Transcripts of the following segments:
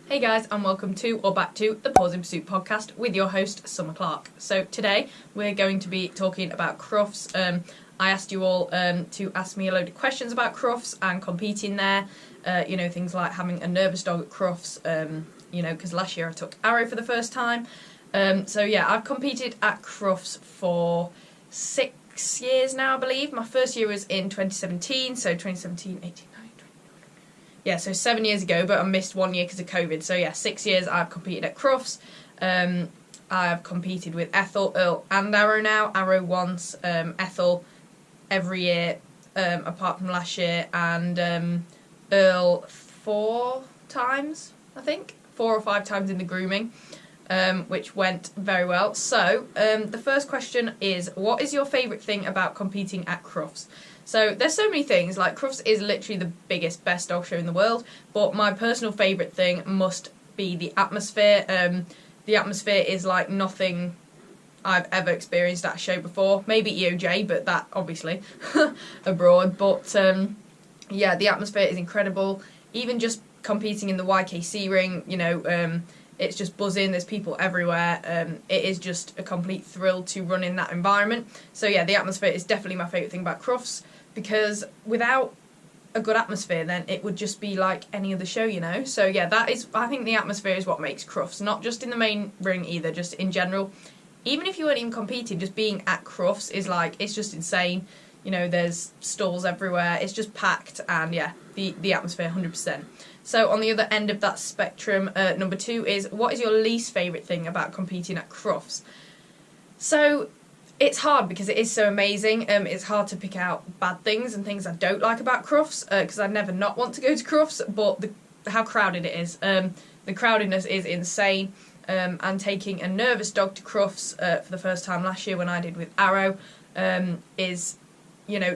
Hey guys, and welcome to or back to the Paws in Pursuit podcast with your host Summer Clark. So today we're going to be talking about Crufts. I asked you all to ask me a load of questions about Crufts and competing there. Things like having a nervous dog at Crufts. Because last year I took Arrow for the first time. I've competed at Crufts for 6 years now, I believe. My first year was in 2017, so 2017, 18. So 7 years ago, but I missed 1 year because of COVID. So 6 years I've competed at Crufts. I've competed with Ethel, Earl and Arrow now. Arrow once, Ethel every year, apart from last year, and Earl 4 times, I think. 4 or 5 times in the grooming, which went very well. So the first question is, what is your favourite thing about competing at Crufts? So there's so many things, like Crufts is literally the biggest, best dog show in the world, but my personal favourite thing must be the atmosphere. The atmosphere is like nothing I've ever experienced at a show before. Maybe EOJ, but that obviously abroad. But the atmosphere is incredible. Even just competing in the YKC ring, it's just buzzing, there's people everywhere. It is just a complete thrill to run in that environment. So the atmosphere is definitely my favourite thing about Crufts, because without a good atmosphere then it would just be like any other show, So I think the atmosphere is what makes Crufts, not just in the main ring either, just in general. Even if you weren't even competing, just being at Crufts is like, it's just insane. There's stalls everywhere, it's just packed, and the atmosphere 100%. So on the other end of that spectrum, number 2 is, what is your least favourite thing about competing at Crufts? So it's hard because it is so amazing. It's hard to pick out bad things and things I don't like about Crufts, because I never not want to go to Crufts, but how crowded it is. The crowdedness is insane. And taking a nervous dog to Crufts for the first time last year when I did with Arrow is,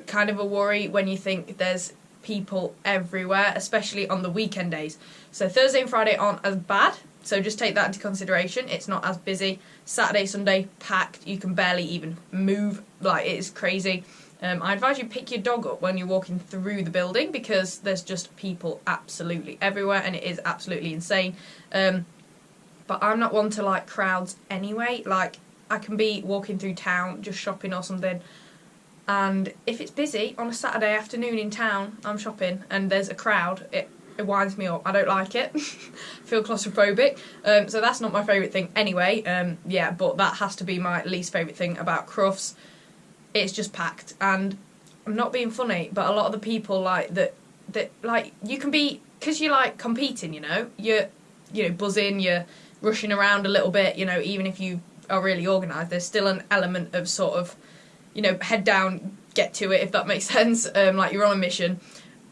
kind of a worry when you think there's people everywhere, especially on the weekend days. So Thursday and Friday aren't as bad, so just take that into consideration. It's not as busy. Saturday, Sunday, packed. You can barely even move. Like, it is crazy. I advise you pick your dog up when you're walking through the building, because there's just people absolutely everywhere, and it is absolutely insane. But I'm not one to like crowds anyway. Like, I can be walking through town, just shopping or something, and if it's busy on a Saturday afternoon in town, I'm shopping, and there's a crowd, it winds me up. I don't like it. Feel claustrophobic. So that's not my favourite thing anyway. But that has to be my least favourite thing about Crufts. It's just packed, and I'm not being funny, but a lot of the people like that like, you can be, because you're like competing, you're buzzing, you're rushing around a little bit, even if you are really organised, there's still an element of sort of, head down, get to it, if that makes sense. Like, you're on a mission,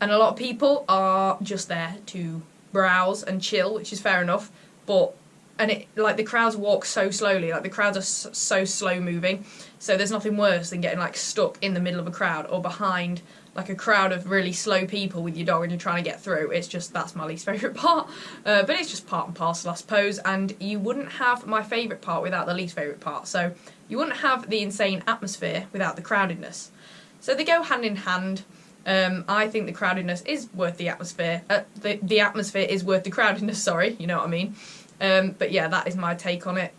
and a lot of people are just there to browse and chill, which is fair enough, the crowds walk so slowly, like the crowds are so slow moving, so there's nothing worse than getting like stuck in the middle of a crowd or behind like a crowd of really slow people with your dog and you're trying to get through. That's my least favourite part, but it's just part and parcel, I suppose, and you wouldn't have my favourite part without the least favourite part, so you wouldn't have the insane atmosphere without the crowdedness. So they go hand in hand. I think the crowdedness is worth the atmosphere. The atmosphere is worth the crowdedness, sorry, you know what I mean. That is my take on it.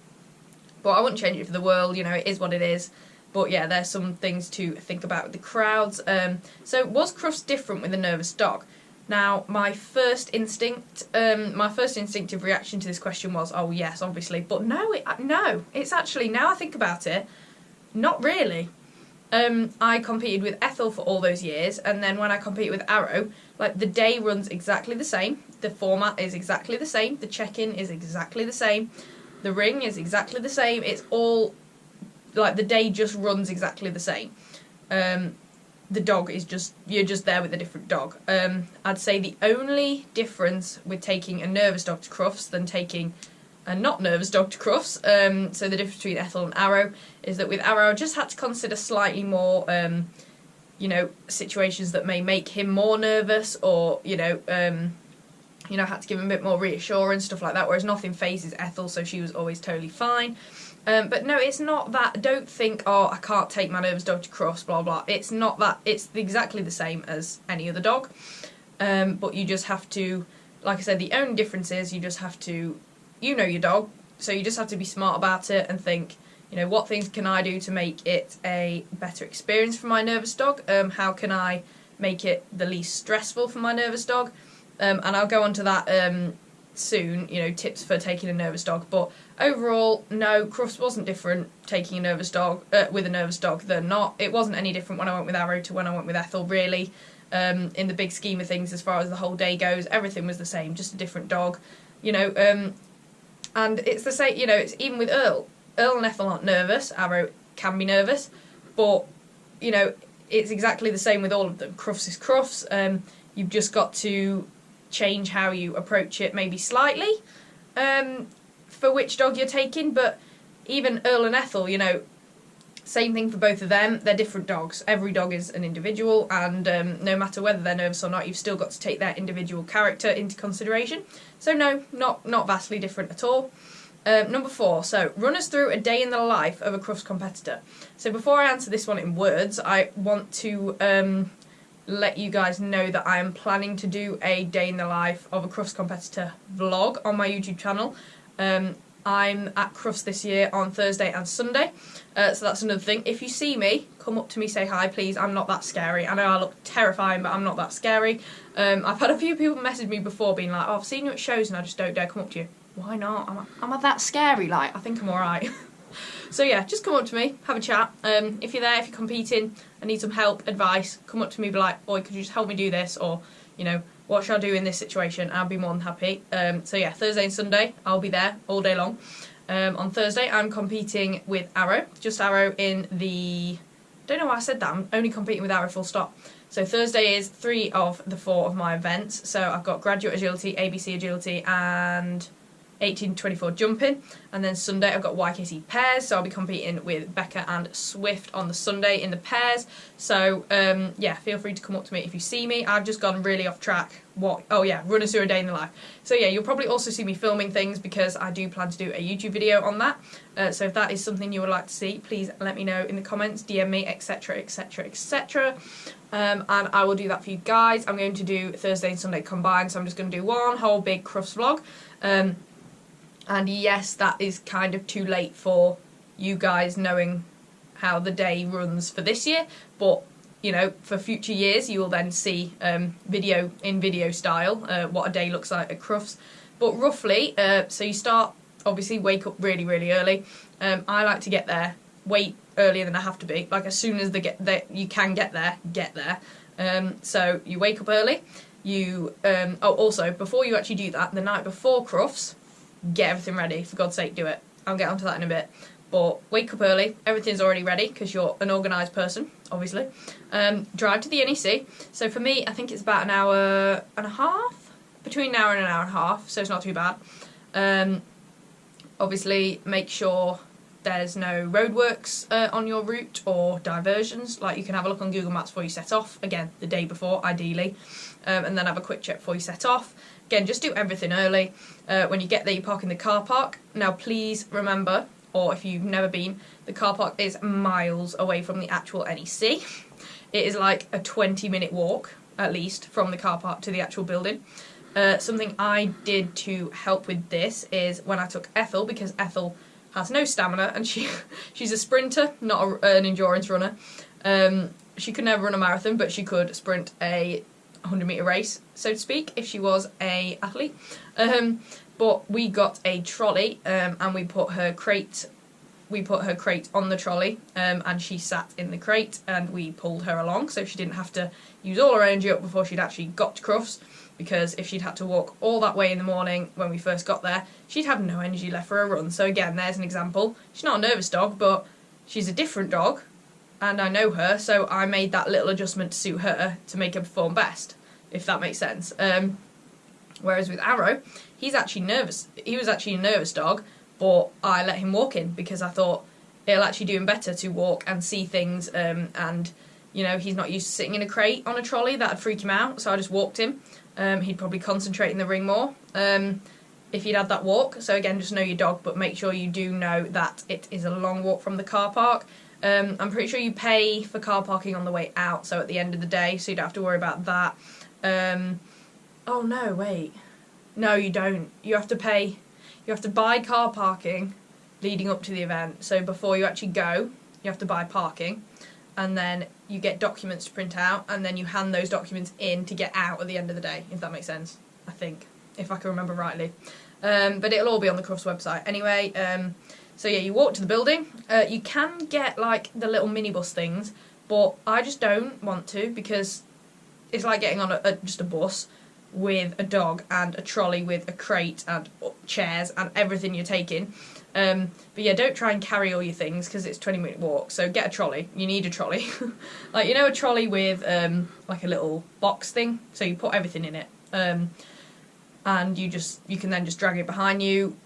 But I wouldn't change it for the world, it is what it is. But there's some things to think about with the crowds. So was Crufts different with a nervous dog? Now, my first instinctive reaction to this question was, oh yes, obviously. But no, it's actually, now I think about it, not really. I competed with Ethel for all those years, and then when I competed with Arrow, like, the day runs exactly the same, the format is exactly the same, the check-in is exactly the same, the ring is exactly the same, it's all, like, the day just runs exactly the same. The dog is just, you're just there with a different dog. I'd say the only difference with taking a nervous dog to Crufts than taking a not nervous dog to Crufts, so the difference between Ethel and Arrow is that with Arrow I just had to consider slightly more, situations that may make him more nervous, or, I had to give him a bit more reassurance, stuff like that, whereas nothing phases Ethel, so she was always totally fine. But no, it's not that. Don't think, oh, I can't take my nervous dog to Crufts, blah, blah. It's not that. It's exactly the same as any other dog. But you just have to like I said, the only difference is you just have to, you know your dog, so you just have to be smart about it and think, you know, what things can I do to make it a better experience for my nervous dog? How can I make it the least stressful for my nervous dog? And I'll go on to that soon, you know, tips for taking a nervous dog. But overall, no, Crufts wasn't different taking a nervous dog with a nervous dog than not. It wasn't any different when I went with Arrow to when I went with Ethel, really. In the big scheme of things, as far as the whole day goes, everything was the same, just a different dog, you know. And it's the same, you know, it's even with Earl. Earl and Ethel aren't nervous. Arrow can be nervous, but you know, it's exactly the same with all of them. Crufts is Crufts. You've just got to change how you approach it, maybe slightly, for which dog you're taking. But even Earl and Ethel, you know, same thing for both of them. They're different dogs. Every dog is an individual, and no matter whether they're nervous or not, you've still got to take their individual character into consideration. So no, not vastly different at all. Number 4, so run us through a day in the life of a Crufts competitor. So before I answer this one in words, I want to let you guys know that I am planning to do a day in the life of a Crufts competitor vlog on my YouTube channel. I'm at Crufts this year on Thursday and Sunday, so that's another thing. If you see me, come up to me, say hi please. I'm not that scary. I know I look terrifying, but I'm not that scary. I've had a few people message me before being like, oh, I've seen you at shows and I just don't dare come up to you. Why not? Am I that scary? Like, I think I'm alright. So yeah, just come up to me, have a chat. If you're there, if you're competing, I need some help, advice, come up to me, be like, boy, could you just help me do this? Or, you know, what should I do in this situation? I'll be more than happy. So yeah, Thursday and Sunday, I'll be there all day long. On Thursday, I'm competing with Arrow, just Arrow in the... I don't know why I said that, I'm only competing with Arrow full stop. So Thursday is 3 of the 4 of my events. So I've got Graduate Agility, ABC Agility and 18-24 jumping, and then Sunday I've got YKC pairs, so I'll be competing with Becca and Swift on the Sunday in the pairs. So yeah, feel free to come up to me if you see me. I've just gone really off track. Oh yeah, run us through a day in the life. So yeah, you'll probably also see me filming things because I do plan to do a YouTube video on that. So if that is something you would like to see, please let me know in the comments, DM me, etc, etc, etc. And I will do that for you guys. I'm going to do Thursday and Sunday combined, so I'm just going to do one whole big Crufts vlog. And yes, that is kind of too late for you guys knowing how the day runs for this year, but you know, for future years you will then see video style what a day looks like at Crufts. But roughly, so you start, obviously wake up really, really early. I like to get there way earlier than I have to be, like as soon as you can get there. So you wake up early. You also, before you actually do that, the night before Crufts, get everything ready. For God's sake, do it. I'll get onto that in a bit. But wake up early, everything's already ready because you're an organised person, obviously. Drive to the NEC. So for me, I think it's about an hour and a half, between an hour and a half, so it's not too bad. Obviously, make sure there's no roadworks on your route or diversions. Like, you can have a look on Google Maps before you set off. Again, the day before, ideally. And then have a quick check before you set off. Again, just do everything early. When you get there, you park in the car park. Now, please remember, or if you've never been, the car park is miles away from the actual NEC. It is like a 20-minute walk, at least, from the car park to the actual building. Something I did to help with this is when I took Ethel, because Ethel has no stamina and she's a sprinter, not an endurance runner. She could never run a marathon, but she could sprint a 100-metre race, so to speak, if she was an athlete. But we got a trolley and we put her crate on the trolley, and she sat in the crate and we pulled her along, so she didn't have to use all her energy up before she'd actually got to Crufts, because if she'd had to walk all that way in the morning when we first got there, she'd have no energy left for a run. So again, there's an example. She's not a nervous dog, but she's a different dog, and I know her, so I made that little adjustment to suit her to make her perform best, if that makes sense. Whereas with Arrow, he's actually nervous. He was actually a nervous dog, but I let him walk in because I thought it'll actually do him better to walk and see things, and you know, he's not used to sitting in a crate on a trolley, that'd freak him out, so I just walked him. He'd probably concentrate in the ring more if he'd had that walk. So again, just know your dog, but make sure you do know that it is a long walk from the car park. I'm pretty sure you pay for car parking on the way out, so at the end of the day, so you don't have to worry about that. Oh no, wait. No, you don't. You have to pay. You have to buy car parking leading up to the event. So before you actually go, you have to buy parking, and then you get documents to print out, and then you hand those documents in to get out at the end of the day, if that makes sense, I think, if I can remember rightly. But it'll all be on the Crufts website. Anyway, so yeah, you walk to the building. You can get like the little minibus things, but I just don't want to, because it's like getting on just a bus with a dog and a trolley with a crate and chairs and everything you're taking. But yeah, don't try and carry all your things, because it's a 20-minute walk, so get a trolley. You need a trolley. Like, you know, a trolley with like a little box thing, so you put everything in it, and you can then just drag it behind you.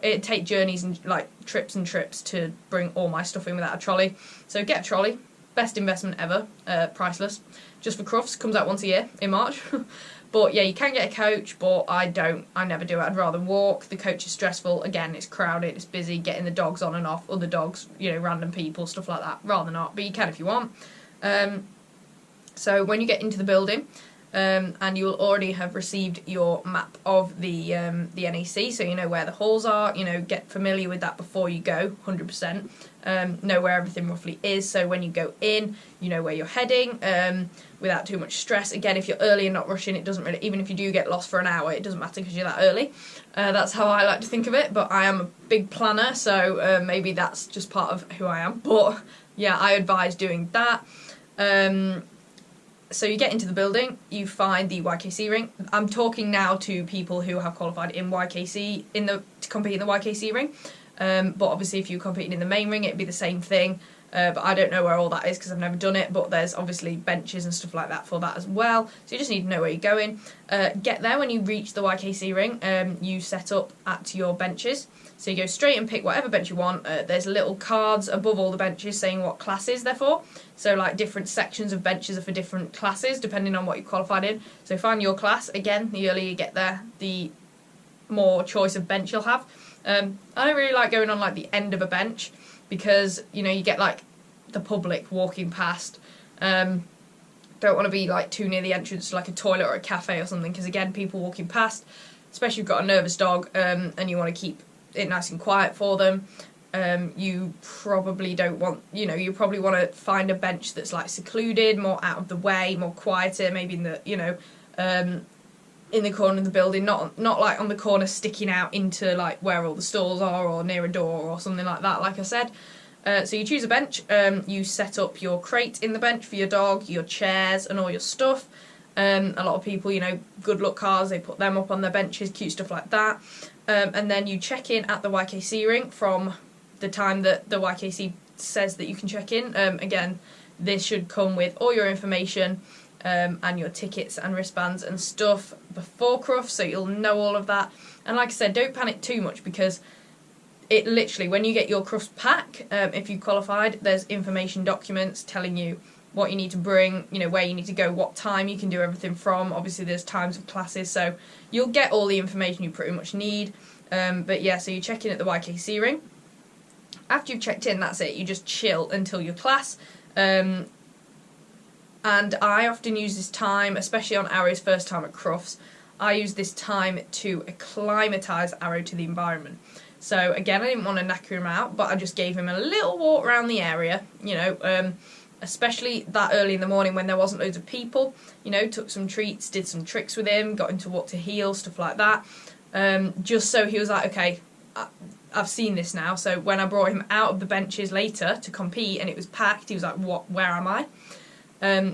It'd take journeys and like trips and trips to bring all my stuff in without a trolley, so get a trolley. Best investment ever, priceless. Just for Crufts, comes out once a year in March. But yeah, you can get a coach, but I never do it. I'd rather walk. The coach is stressful. Again, it's crowded, it's busy, getting the dogs on and off, other dogs, you know, random people, stuff like that. Rather not, but you can if you want. So when you get into the building, and you will already have received your map of the NEC, so you know where the halls are, you know, get familiar with that before you go, 100%. Know where everything roughly is, so when you go in, you know where you're heading, without too much stress. Again, if you're early and not rushing, it doesn't really, even if you do get lost for an hour, it doesn't matter because you're that early. That's how I like to think of it, but I am a big planner, so maybe that's just part of who I am. But yeah, I advise doing that. So you get into the building, you find the YKC ring. I'm talking now to people who have qualified in YKC, to compete in the YKC ring. But obviously if you're competing in the main ring, it'd be the same thing. But I don't know where all that is because I've never done it, but there's obviously benches and stuff like that for that as well. So you just need to know where you're going. Get there when you reach the YKC ring, you set up at your benches. So you go straight and pick whatever bench you want. There's little cards above all the benches saying what classes they're for. So like different sections of benches are for different classes depending on what you qualified in. So find your class. Again, the earlier you get there, the more choice of bench you'll have. I don't really like going on like the end of a bench because, you know, you get like the public walking past. Don't want to be like too near the entrance to like a toilet or a cafe or something, because again, people walking past, especially if you've got a nervous dog, and you want to keep it nice and quiet for them. You probably don't want, you know, you probably want to find a bench that's like secluded, more out of the way, more quieter, maybe in the, you know, in the corner of the building, not like on the corner sticking out into like where all the stalls are or near a door or something like that, like I said. So you choose a bench, you set up your crate in the bench for your dog, your chairs and all your stuff. A lot of people, you know, good luck cards, they put them up on their benches, cute stuff like that. And then you check in at the YKC ring from the time that the YKC says that you can check in. Again, this should come with all your information, and your tickets and wristbands and stuff before Crufts, so you'll know all of that. And like I said, don't panic too much, because it literally, when you get your Crufts pack, if you qualified, there's information documents telling you what you need to bring, you know, where you need to go, what time you can do everything from. Obviously there's times of classes, so you'll get all the information you pretty much need. But yeah, so you check in at the YKC ring. After you've checked in, that's it, you just chill until your class. And I often use this time, especially on Arrow's first time at Crufts, I use this time to acclimatise Arrow to the environment. So again, I didn't want to knacker him out, but I just gave him a little walk around the area, you know, especially that early in the morning when there wasn't loads of people, you know, took some treats, did some tricks with him, got him to walk to heel, stuff like that, just so he was like, okay, I've seen this now. So when I brought him out of the benches later to compete and it was packed, he was like, what, where am I?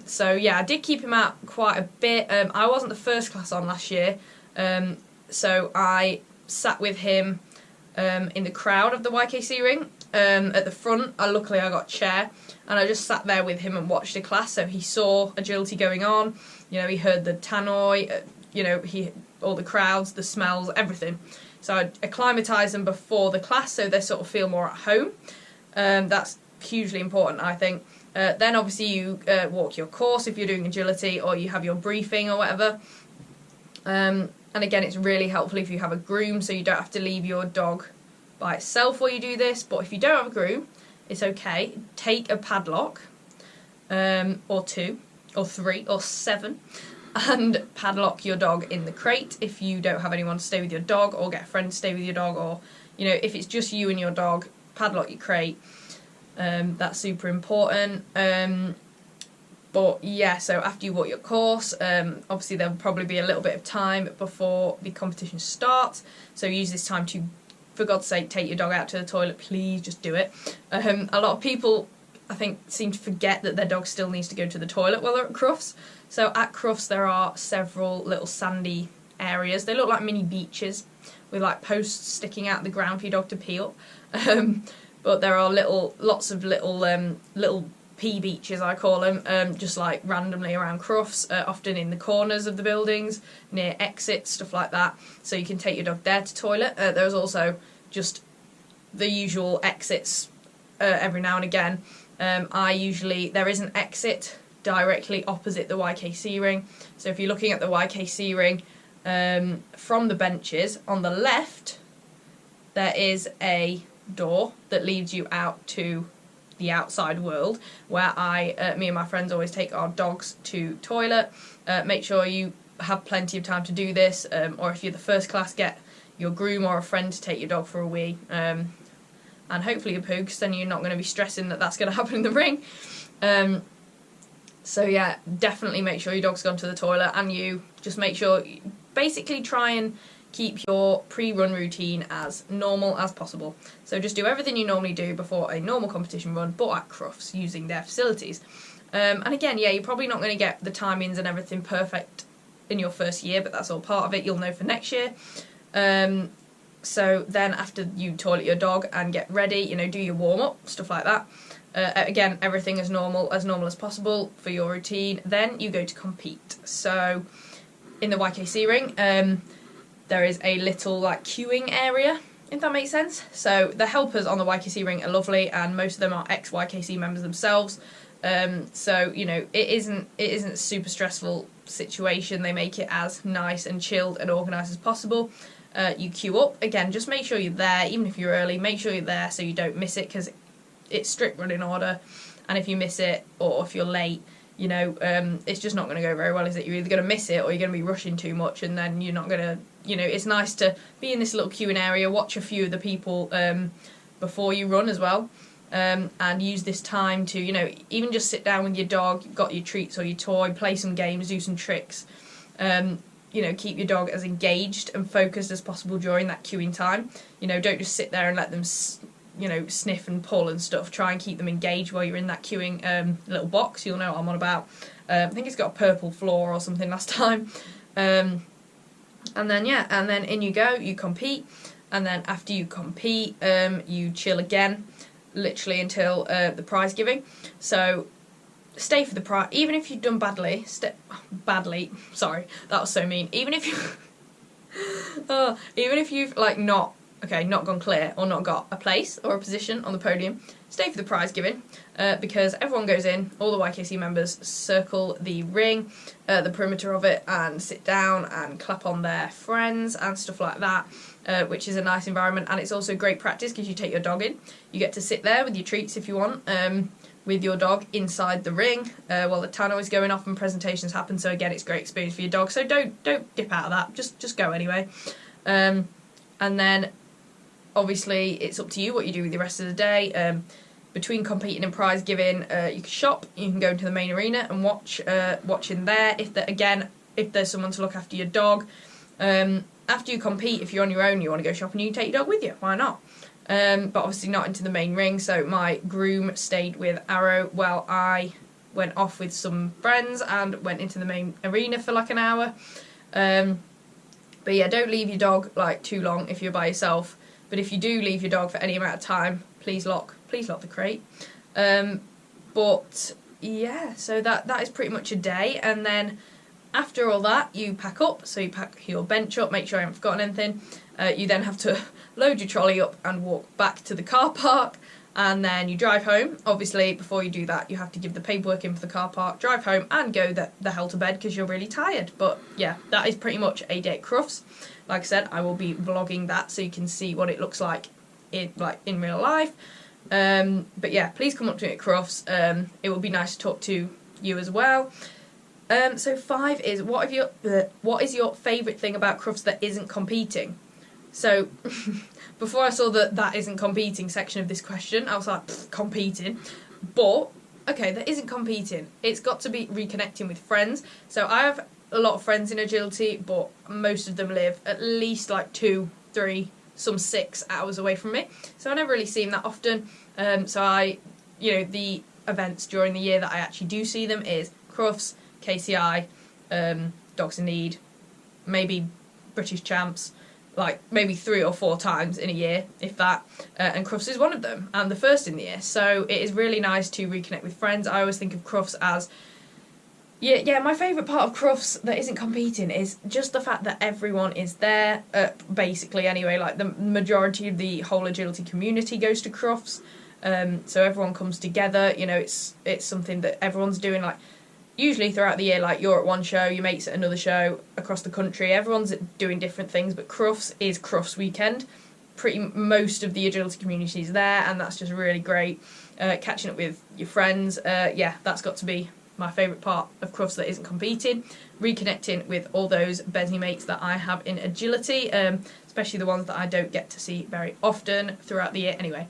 So yeah, I did keep him out quite a bit. I wasn't the first class on last year, so I sat with him in the crowd of the YKC ring, at the front. Luckily I got a chair, and I just sat there with him and watched the class, so he saw agility going on, you know, he heard the tannoy, you know, all the crowds, the smells, everything. So I acclimatised them before the class so they sort of feel more at home. That's hugely important, I think. Then obviously you walk your course if you're doing agility, or you have your briefing or whatever. And again, it's really helpful if you have a groom, so you don't have to leave your dog by itself while you do this. But if you don't have a groom, it's okay. Take a padlock, or 2, or 3, or 7, and padlock your dog in the crate if you don't have anyone to stay with your dog, or get a friend to stay with your dog, or if it's just you and your dog, padlock your crate. That's super important. But yeah, so after you walk your course, obviously there'll probably be a little bit of time before the competition starts, so use this time to, for God's sake, take your dog out to the toilet. Please just do it. A lot of people, I think, seem to forget that their dog still needs to go to the toilet while they're at Crufts. So at Crufts there are several little sandy areas. They look like mini beaches with like posts sticking out the ground for your dog to peel. But there are lots of little pee beaches, I call them, just like randomly around Crufts, often in the corners of the buildings, near exits, stuff like that. So you can take your dog there to toilet. There's also just the usual exits every now and again. There is an exit directly opposite the YKC ring. So if you're looking at the YKC ring from the benches, on the left there is a door that leads you out to the outside world, where me and my friends always take our dogs to toilet. Make sure you have plenty of time to do this, or if you're the first class, get your groom or a friend to take your dog for a wee, and hopefully a poo, because then you're not going to be stressing that that's going to happen in the ring. So yeah, definitely make sure your dog's gone to the toilet, and you just make sure, basically try and keep your pre-run routine as normal as possible. So just do everything you normally do before a normal competition run, but at Crufts, using their facilities. And again, yeah, you're probably not going to get the timings and everything perfect in your first year, but that's all part of it. You'll know for next year. So then after you toilet your dog and get ready, do your warm-up, stuff like that. Again, everything as normal as possible for your routine. Then you go to compete. So in the YKC ring, there is a little like queuing area, if that makes sense. So the helpers on the YKC ring are lovely, and most of them are ex-YKC members themselves. So it isn't a super stressful situation. They make it as nice and chilled and organised as possible. You queue up. Again, just make sure you're there, even if you're early. Make sure you're there so you don't miss it, because it's strict running order. And if you miss it, or if you're late, it's just not going to go very well, is it? You're either going to miss it, or you're going to be rushing too much, and then you're not going to, it's nice to be in this little queuing area, watch a few of the people before you run as well, and use this time to, even just sit down with your dog, you've got your treats or your toy, play some games, do some tricks, keep your dog as engaged and focused as possible during that queuing time. Don't just sit there and let them sniff and pull and stuff. Try and keep them engaged while you're in that queuing little box. You'll know what I'm on about. I think it's got a purple floor or something last time. And then in you go, you compete, and then after you compete, you chill again, literally until the prize giving. So stay for the prize, even if you've done badly. Sorry, that was so mean. Even if you've not gone clear or not got a place or a position on the podium, stay for the prize giving, because everyone goes in, all the YKC members circle the ring, the perimeter of it, and sit down and clap on their friends and stuff like that, which is a nice environment. And it's also great practice because you take your dog in, you get to sit there with your treats if you want, with your dog inside the ring while the tannoy is going off and presentations happen. So again, it's a great experience for your dog, so don't dip out of that, just go anyway. And then obviously it's up to you what you do with the rest of the day. Between competing and prize giving, you can shop, you can go into the main arena and watch in there. If there's someone to look after your dog, after you compete, if you're on your own, you want to go shopping, you can take your dog with you, why not? But obviously not into the main ring. So my groom stayed with Arrow while I went off with some friends and went into the main arena for like an hour. But yeah, don't leave your dog too long if you're by yourself. But if you do leave your dog for any amount of time, please lock the crate. But yeah, so that is pretty much a day. And then after all that, you pack up. So you pack your bench up, make sure I haven't forgotten anything. You then have to load your trolley up and walk back to the car park. And then you drive home. Obviously, before you do that, you have to give the paperwork in for the car park, drive home, and go the hell to bed because you're really tired. But yeah, that is pretty much a day at Crufts. Like I said, I will be vlogging that so you can see what it looks like in real life. But yeah, please come up to me at Crufts. It would be nice to talk to you as well. So 5 is what is your favourite thing about Crufts that isn't competing? So before I saw that isn't competing section of this question, I was like, competing. But okay, that isn't competing. It's got to be reconnecting with friends. So I have a lot of friends in agility, but most of them live at least like 2, 3, some 6 hours away from me. So I never really see them that often. So the events during the year that I actually do see them is Crufts, KCI, Dogs in Need, maybe British Champs, like maybe 3 or 4 times in a year, if that, and Crufts is one of them, and the first in the year. So it is really nice to reconnect with friends. I always think of Crufts as, my favourite part of Crufts that isn't competing is just the fact that everyone is there, basically anyway, like the majority of the whole agility community goes to Crufts, so everyone comes together, it's something that everyone's doing, like, usually throughout the year, like, you're at one show, your mate's at another show across the country, everyone's doing different things, but Crufts is Crufts weekend. Most of the agility community is there, and that's just really great. Catching up with your friends, that's got to be my favourite part of Crufts that isn't competing. Reconnecting with all those Besney mates that I have in agility, especially the ones that I don't get to see very often throughout the year anyway.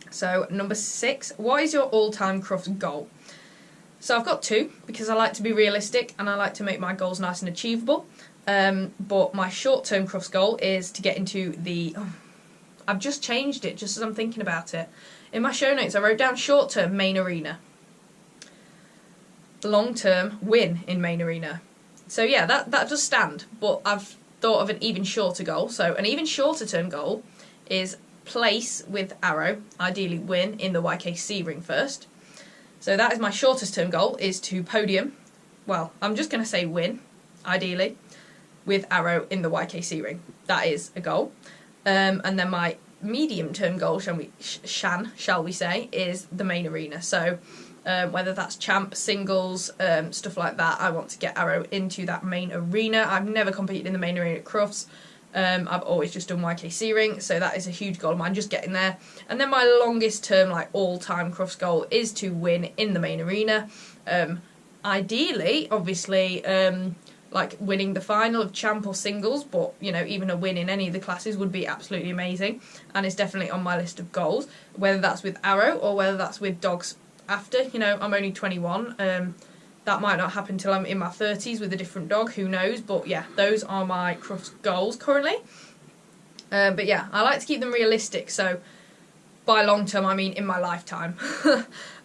So number 6, what is your all-time Crufts goal? So I've got 2, because I like to be realistic and I like to make my goals nice and achievable. But my short-term Crufts goal is to get into the... I've just changed it just as I'm thinking about it. In my show notes I wrote down short-term main arena. Long-term win in main arena. So yeah, that does stand. But I've thought of an even shorter goal. So an even shorter term goal is place with Arrow, ideally win in the YKC ring first. So that is my shortest term goal, is to podium, well, I'm just going to say win, ideally, with Arrow in the YKC ring. That is a goal. And then my medium term goal, shall we say, is the main arena. So whether that's champ, singles, stuff like that, I want to get Arrow into that main arena. I've never competed in the main arena at Crufts. I've always just done YKC ring, so that is a huge goal of mine, just getting there. And then my longest term, like all-time Crufts goal, is to win in the main arena. Ideally, obviously, like winning the final of champ or singles, but even a win in any of the classes would be absolutely amazing, and it's definitely on my list of goals. Whether that's with Arrow or whether that's with dogs after, I'm only 21. That might not happen till I'm in my 30s with a different dog, who knows, but yeah, those are my Crufts goals currently. But yeah, I like to keep them realistic, so by long term I mean in my lifetime.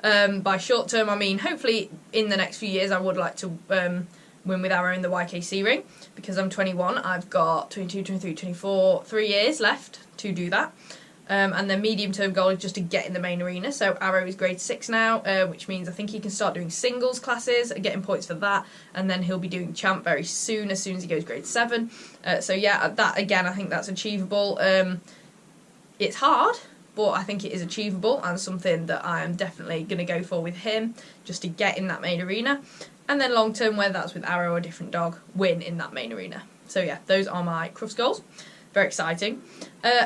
By short term I mean hopefully in the next few years I would like to win with Arrow in the YKC ring, because I'm 21, I've got 22, 23, 24, 3 years left to do that. And then medium term goal is just to get in the main arena. So Arrow is grade 6 now, which means I think he can start doing singles classes and getting points for that, and then he'll be doing champ very soon, as soon as he goes grade 7. So yeah, that again, I think that's achievable. It's hard, but I think it is achievable, and something that I am definitely going to go for with him, just to get in that main arena. And then long term, whether that's with Arrow or a different dog, win in that main arena. So yeah, those are my Crufts goals. Very exciting.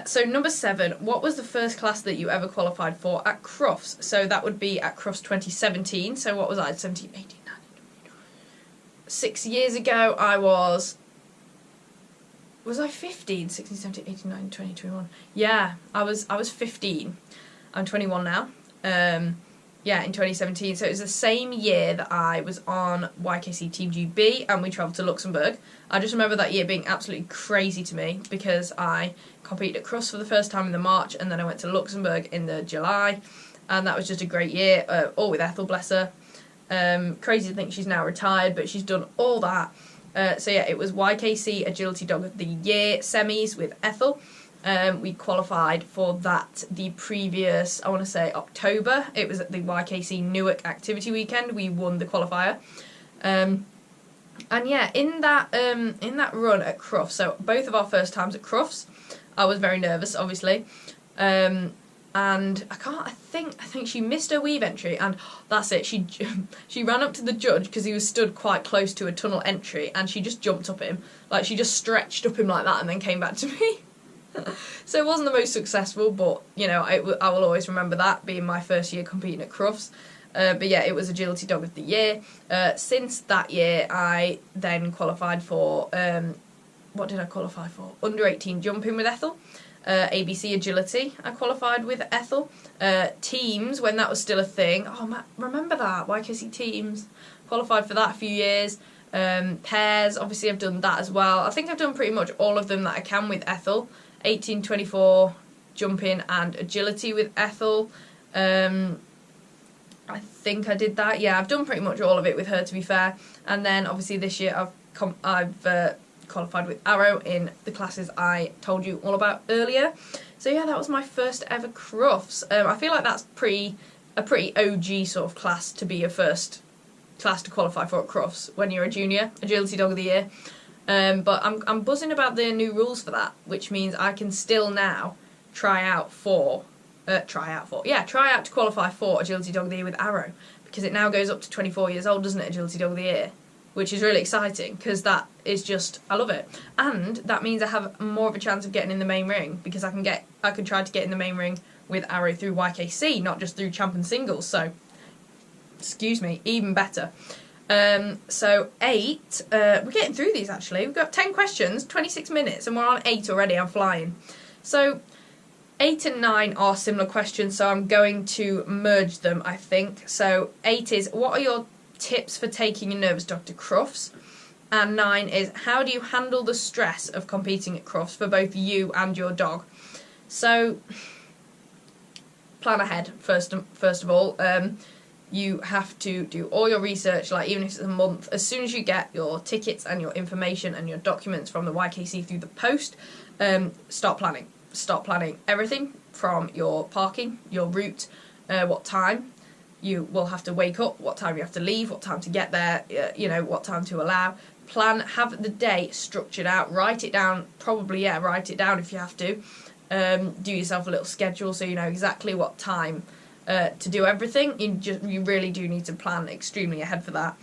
So number 7, what was the first class that you ever qualified for at Crufts? So that would be at Crufts 2017. So what was I? 17, 18, 19, 6 years ago I was I 15? 16, 17, 18, 19, 20, 21. Yeah, I was 15. I'm 21 now. Yeah, in 2017. So it was the same year that I was on YKC Team GB and we travelled to Luxembourg. I just remember that year being absolutely crazy to me, because I competed at Crufts for the first time in the March, and then I went to Luxembourg in the July, and that was just a great year, all with Ethel, bless her. Crazy to think she's now retired, but she's done all that. So yeah, it was YKC Agility Dog of the Year semis with Ethel. We qualified for that the previous, I want to say October. It was at the YKC Newark activity weekend. We won the qualifier. And yeah, in that run at Crufts, so both of our first times at Crufts, I was very nervous, obviously. And I think she missed her weave entry, and that's it. She ran up to the judge because he was stood quite close to a tunnel entry, and she just jumped up him, like she just stretched up him like that, and then came back to me. So it wasn't the most successful, but I will always remember that being my first year competing at Crufts. But yeah, it was Agility Dog of the Year. Since that year, I then qualified for, what did I qualify for? Under 18 jumping with Ethel. ABC Agility, I qualified with Ethel. Teams, when that was still a thing. Oh, man, remember that? YKC Teams. Qualified for that a few years. Pairs, obviously I've done that as well. I think I've done pretty much all of them that I can with Ethel. 18, 24, jumping and agility with Ethel. I think I did that. Yeah, I've done pretty much all of it with her, to be fair. And then obviously this year I've qualified with Arrow in the classes I told you all about earlier. So yeah, that was my first ever Crufts. I feel like that's a pretty OG sort of class to be your first class to qualify for at Crufts when you're a junior, Agility Dog of the Year. But I'm buzzing about the new rules for that, which means I can still now try out to qualify for Agility Dog of the Year with Arrow, because it now goes up to 24 years old, doesn't it, Agility Dog of the Year, which is really exciting, because that is just, I love it. And that means I have more of a chance of getting in the main ring, because I could try to get in the main ring with Arrow through YKC, not just through Champ and Singles, so, excuse me, even better. So 8, we're getting through these actually, we've got 10 questions, 26 minutes, and we're on 8 already, I'm flying. So 8 and 9 are similar questions, so I'm going to merge them, I think. So 8 is, what are your tips for taking a nervous dog to Crufts? And 9 is, how do you handle the stress of competing at Crufts for both you and your dog? So, plan ahead, first of all. You have to do all your research, like even if it's a month, as soon as you get your tickets and your information and your documents from the YKC through the post, start planning. Start planning everything from your parking, your route, what time you will have to wake up, what time you have to leave, what time to get there, what time to allow. Plan, have the day structured out, write it down, write it down if you have to. Do yourself a little schedule so you know exactly what time to do everything. You really do need to plan extremely ahead for that.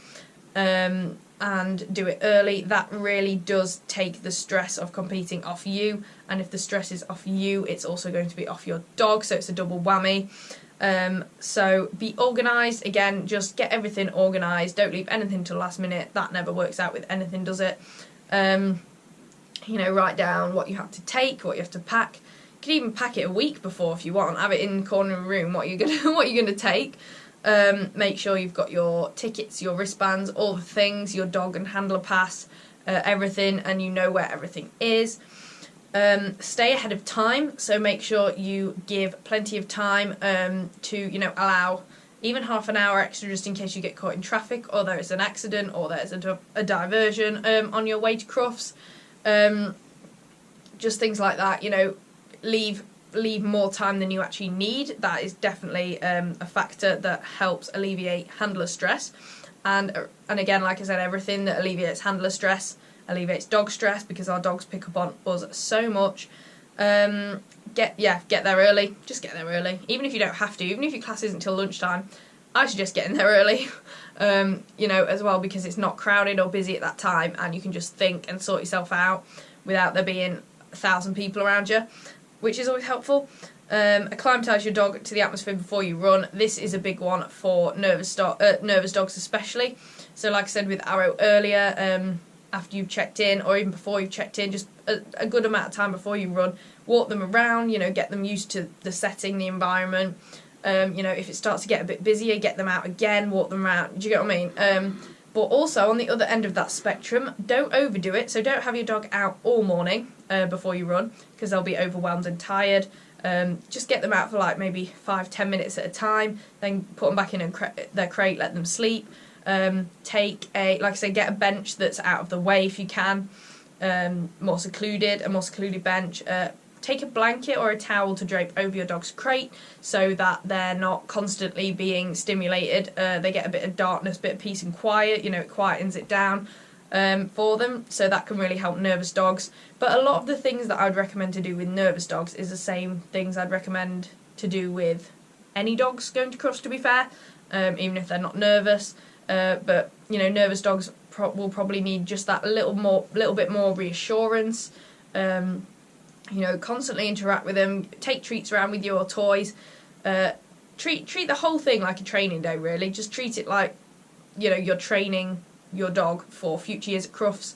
And do it early. That really does take the stress of competing off you, and if the stress is off you, it's also going to be off your dog, so it's a double whammy. So be organised. Again, just get everything organised. Don't leave anything till last minute. That never works out with anything, does it? Write down what you have to take, what you have to pack. You can even pack it a week before if you want. Have it in the corner of the room. What you're gonna take. Make sure you've got your tickets, your wristbands, all the things, your dog and handler pass, everything, and you know where everything is. Stay ahead of time, so make sure you give plenty of time to allow even half an hour extra just in case you get caught in traffic, or there's an accident, or there's a diversion on your way to Crufts. Just things like that, leave more time than you actually need. That is definitely a factor that helps alleviate handler stress. And again, like I said, everything that alleviates handler stress alleviates dog stress, because our dogs pick up on us so much. Get there early. Just get there early. Even if you don't have to, even if your class isn't till lunchtime, I suggest getting there early. As well, because it's not crowded or busy at that time, and you can just think and sort yourself out without there being 1,000 people around you, which is always helpful. Acclimatise your dog to the atmosphere before you run. This is a big one for nervous dogs especially. So like I said with Arrow earlier, after you've checked in, or even before you've checked in, just a good amount of time before you run, walk them around, get them used to the setting, the environment. If it starts to get a bit busier, get them out again, walk them around. Do you get what I mean? But also, on the other end of that spectrum, don't overdo it. So don't have your dog out all morning before you run, because they'll be overwhelmed and tired. Just get them out for like maybe 5-10 minutes at a time, then put them back in their crate, let them sleep. Get a bench that's out of the way if you can, a more secluded bench. Take a blanket or a towel to drape over your dog's crate so that they're not constantly being stimulated. They get a bit of darkness, bit of peace and quiet, it quietens it down for them, so that can really help nervous dogs. But a lot of the things that I'd recommend to do with nervous dogs is the same things I'd recommend to do with any dogs going to Crufts, to be fair, even if they're not nervous. But nervous dogs will probably need just that little bit more reassurance. Constantly interact with them, take treats around with your toys, treat the whole thing like a training day, really. Just treat it like, you're training your dog for future years at Crufts,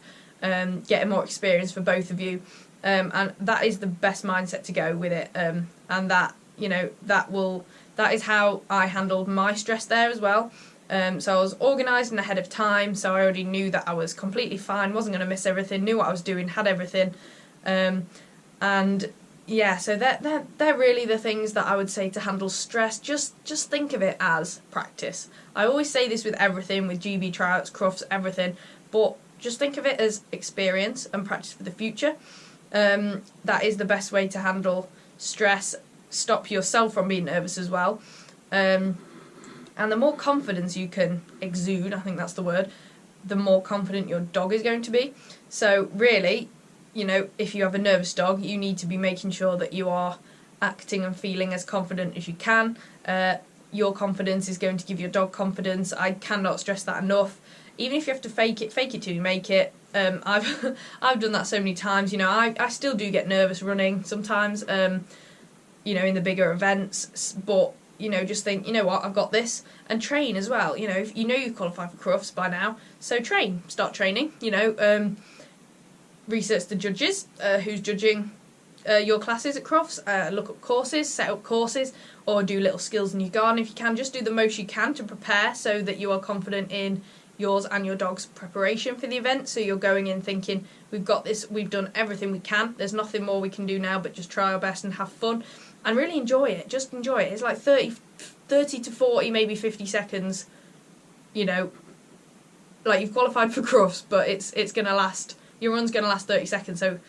getting more experience for both of you, and that is the best mindset to go with it, and that is how I handled my stress there as well. So I was organising ahead of time, so I already knew that I was completely fine, wasn't going to miss everything, knew what I was doing, had everything, and yeah, so they're really the things that I would say to handle stress. Just think of it as practice. I always say this with everything, with GB tryouts, Crufts, everything, but just think of it as experience and practice for the future. That is the best way to handle stress, stop yourself from being nervous as well. And the more confidence you can exude, I think that's the word, the more confident your dog is going to be. So really, if you have a nervous dog, you need to be making sure that you are acting and feeling as confident as you can. Your confidence is going to give your dog confidence. I cannot stress that enough. Even if you have to fake it till you make it. I've done that so many times. I still do get nervous running sometimes, in the bigger events, but just think, what, I've got this, and train as well. If you've qualified for Crufts by now, so start training. Research the judges, who's judging your classes at Crufts. Look up courses, set up courses, or do little skills in your garden if you can. Just do the most you can to prepare so that you are confident in yours and your dog's preparation for the event. So you're going in thinking, we've got this, we've done everything we can, there's nothing more we can do now but just try our best and have fun and really enjoy it. Just enjoy it. It's like 30 to 40, maybe 50 seconds, like you've qualified for Crufts, but it's going to last, your run's going to last 30 seconds, so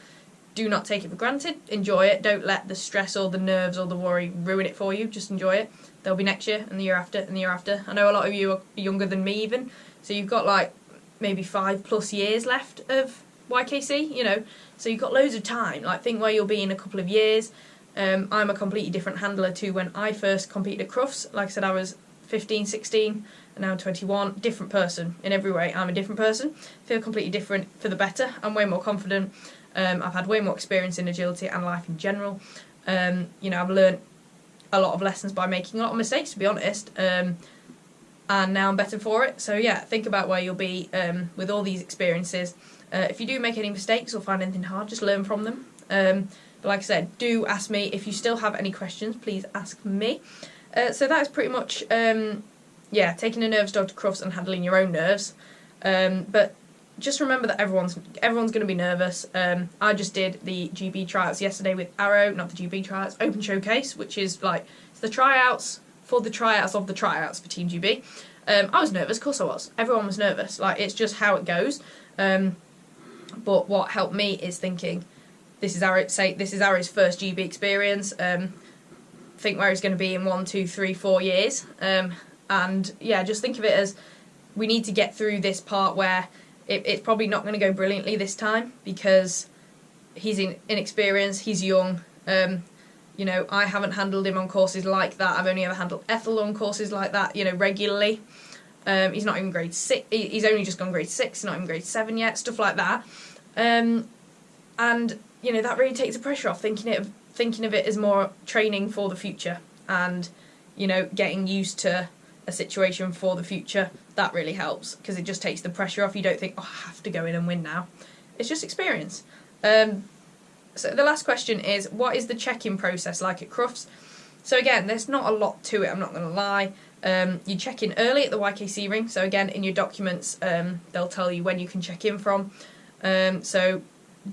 do not take it for granted. Enjoy it. Don't let the stress or the nerves or the worry ruin it for you. Just enjoy it. There'll be next year and the year after and the year after. I know a lot of you are younger than me even, so you've got like maybe 5+ years left of YKC, so you've got loads of time. Like, think where you'll be in a couple of years. I'm a completely different handler to when I first competed at Crufts. Like I said, I was 15, 16, and now I'm 21. Different person in every way. I'm a different person. Feel completely different for the better. I'm way more confident. I've had way more experience in agility and life in general. I've learned a lot of lessons by making a lot of mistakes, to be honest. And now I'm better for it. So yeah, think about where you'll be with all these experiences. If you do make any mistakes or find anything hard, just learn from them. But like I said, do ask me. If you still have any questions, please ask me. So that is pretty much, taking a nervous dog to Crufts and handling your own nerves. But just remember that everyone's going to be nervous. I just did the GB tryouts yesterday with Arrow, not the GB tryouts, Open Showcase, which is like it's the tryouts for the tryouts of the tryouts for Team GB. I was nervous, of course I was. Everyone was nervous. Like, it's just how it goes. But what helped me is thinking, this is Arrow's first GB experience. Think where he's going to be in 1, 2, 3, 4 years. And yeah, just think of it as we need to get through this part where it's probably not going to go brilliantly this time because he's inexperienced, he's young. I haven't handled him on courses like that. I've only ever handled Ethel on courses like that, regularly. He's not even grade 6. He's only just gone grade 6, not even grade 7 yet, stuff like that. And that really takes the pressure off, thinking of it as more training for the future and, getting used to a situation for the future. That really helps because it just takes the pressure off. You don't think, I have to go in and win now. It's just experience. So the last question is, what is the check-in process like at Crufts? So again, there's not a lot to it, I'm not going to lie. You check in early at the YKC ring. So again, in your documents, they'll tell you when you can check in from. So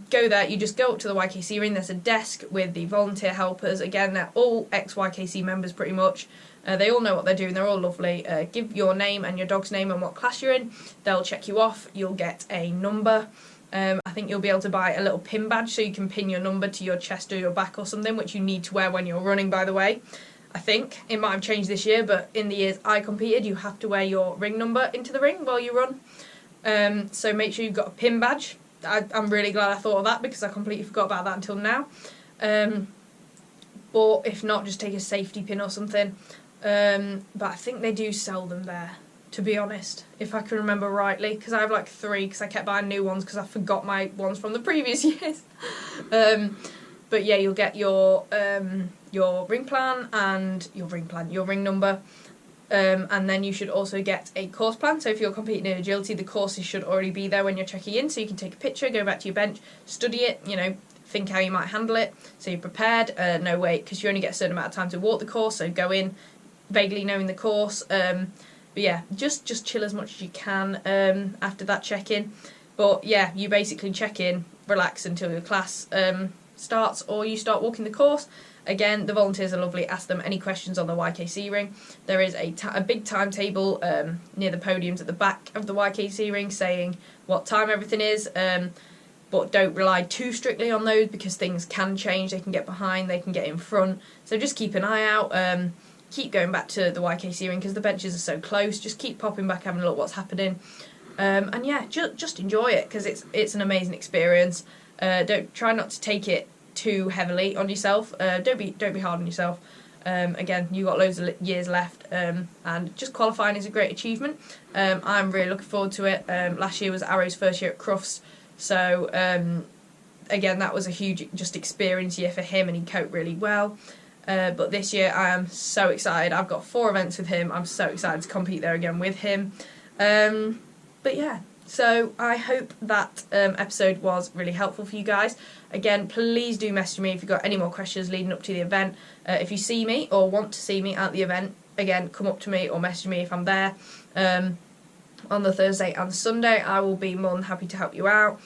go there, you just go up to the YKC ring, there's a desk with the volunteer helpers. Again, they're all ex-YKC members pretty much. They all know what they're doing, they're all lovely. Give your name and your dog's name and what class you're in. They'll check you off, you'll get a number. I think you'll be able to buy a little pin badge so you can pin your number to your chest or your back or something, which you need to wear when you're running, by the way. I think it might have changed this year, but in the years I competed, you have to wear your ring number into the ring while you run. So make sure you've got a pin badge. I'm really glad I thought of that because I completely forgot about that until now. But if not, just take a safety pin or something. But I think they do sell them there, to be honest, if I can remember rightly, because I have like 3 because I kept buying new ones because I forgot my ones from the previous years. But But yeah, you'll get your ring plan and your ring number. And then you should also get a course plan. So if you're competing in agility, the courses should already be there when you're checking in, so you can take a picture, go back to your bench, study it, think how you might handle it, so you're prepared. No wait, because you only get a certain amount of time to walk the course, so go in vaguely knowing the course. But yeah, just chill as much as you can after that check-in. But yeah, you basically check in, relax until your class starts, or you start walking the course. Again, the volunteers are lovely. Ask them any questions on the YKC ring. There is a big timetable near the podiums at the back of the YKC ring saying what time everything is, but don't rely too strictly on those because things can change. They can get behind, they can get in front. So just keep an eye out. Keep going back to the YKC ring because the benches are so close. Just keep popping back, having a look what's happening. And yeah, just enjoy it because it's an amazing experience. Don't try not to take it too heavily on yourself. Don't be hard on yourself. Again, you've got loads of years left, and just qualifying is a great achievement. I'm really looking forward to it. Last year was Arrow's first year at Crufts, so again, that was a huge experience year for him, and he coped really well. But this year I am so excited. I've got 4 events with him. I'm so excited to compete there again with him. But yeah, so I hope that episode was really helpful for you guys. Again, please do message me if you've got any more questions leading up to the event. If you see me or want to see me at the event, again, come up to me or message me if I'm there. On the Thursday and Sunday, I will be more than happy to help you out.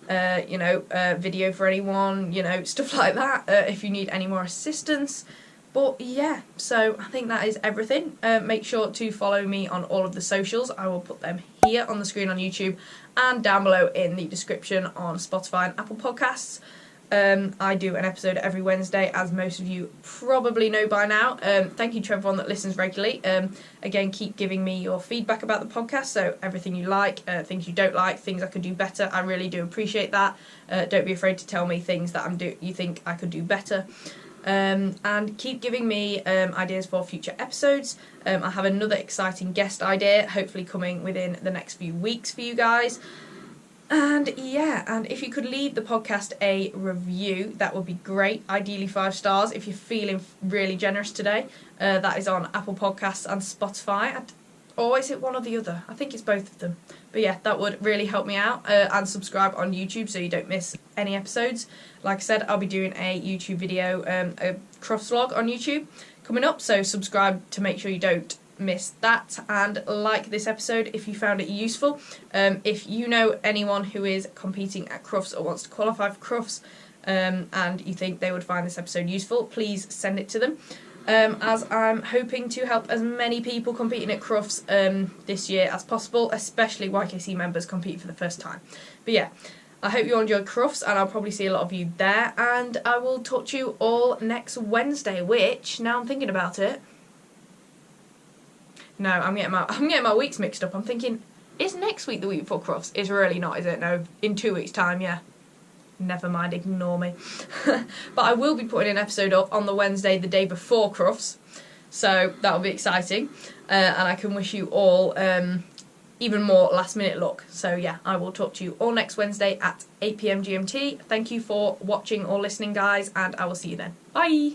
Video for anyone, stuff like that, if you need any more assistance. But yeah, so I think that is everything. Make sure to follow me on all of the socials. I will put them here on the screen on YouTube and down below in the description on Spotify and Apple Podcasts. I do an episode every Wednesday, as most of you probably know by now. Thank you to everyone that listens regularly. Again, keep giving me your feedback about the podcast, so everything you like, things you don't like, things I could do better. I really do appreciate that. Don't be afraid to tell me things that you think I could do better. And keep giving me ideas for future episodes. I have another exciting guest idea, hopefully coming within the next few weeks for you guys. And yeah, and if you could leave the podcast a review, that would be great. Ideally 5 stars if you're feeling really generous today. That is on Apple Podcasts and Spotify. Or is it one or the other? I think it's both of them. But yeah, that would really help me out. And subscribe on YouTube so you don't miss any episodes. Like I said, I'll be doing a YouTube video, a Crufts vlog on YouTube coming up. So subscribe to make sure you don't miss that, and like this episode if you found it useful. If you know anyone who is competing at Crufts or wants to qualify for Crufts, and you think they would find this episode useful, please send it to them, as I'm hoping to help as many people competing at Crufts this year as possible, especially YKC members competing for the first time. But yeah, I hope you all enjoyed Crufts, and I'll probably see a lot of you there, and I will talk to you all next Wednesday, which, now I'm thinking about it, no, I'm getting my weeks mixed up. I'm thinking, is next week the week before Crufts? It's really not, is it? No, in 2 weeks' time, yeah. Never mind, ignore me. But I will be putting an episode up on the Wednesday, the day before Crufts. So that'll be exciting. And I can wish you all even more last minute luck. So yeah, I will talk to you all next Wednesday at 8 PM GMT. Thank you for watching or listening, guys, and I will see you then. Bye!